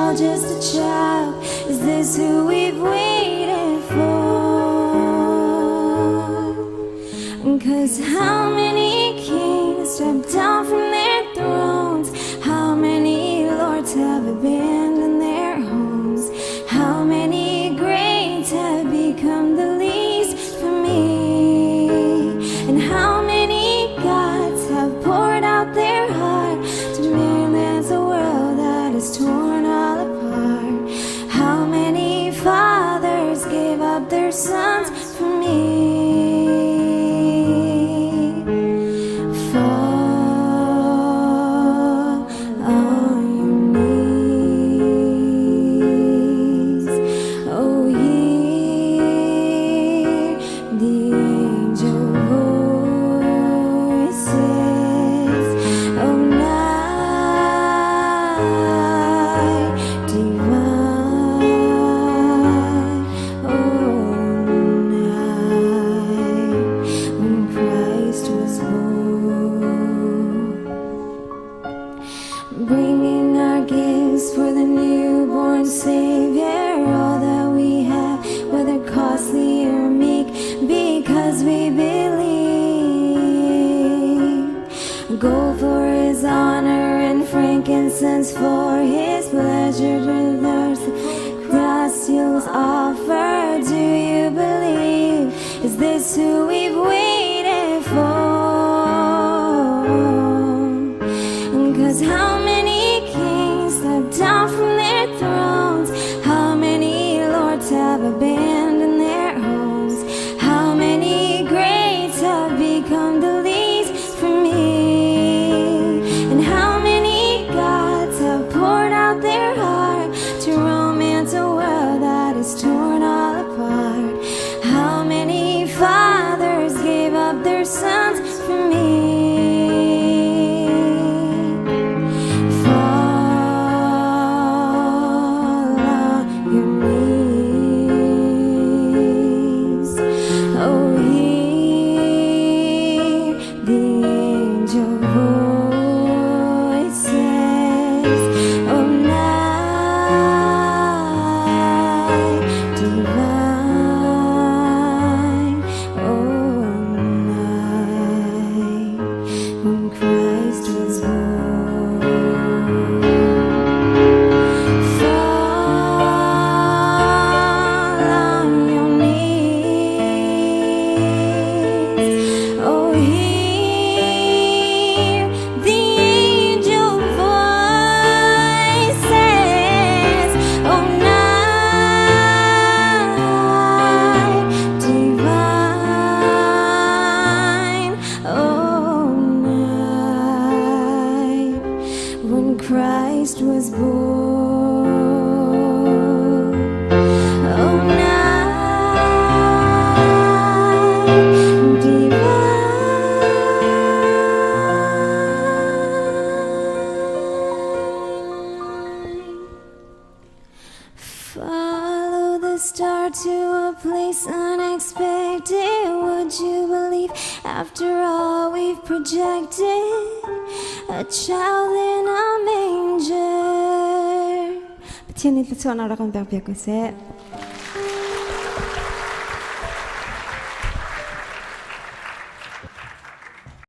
child, just a child. Is this who we've waited for? 'Cause how many kings stepped down from their thrones? How many lords have abandoned their homes? How many greats have become the least for me? And how many gods have poured out their heart to mere lands, a world that is torn all apart? How many fathers gave up their sons for me? Bringing our gifts for the newborn Savior, all that we have, whether costly or meek, because we believe. Gold for His honor and frankincense for His pleasure, to dust you'll offer. Do you believe? Is this who we've waited for? 'Cause how many kings stepped down from their thrones? How many lords have abandoned their homes? How many greats have become the least for me? And how many gods have poured out their heart to romance a world that is torn all apart? How many fathers gave up their sons for me? Christ was born. Oh, night divine. Follow the star to a place unexpected. Would you believe after all we've projected? A child in a manger. Betjene itu suara orang biak-biak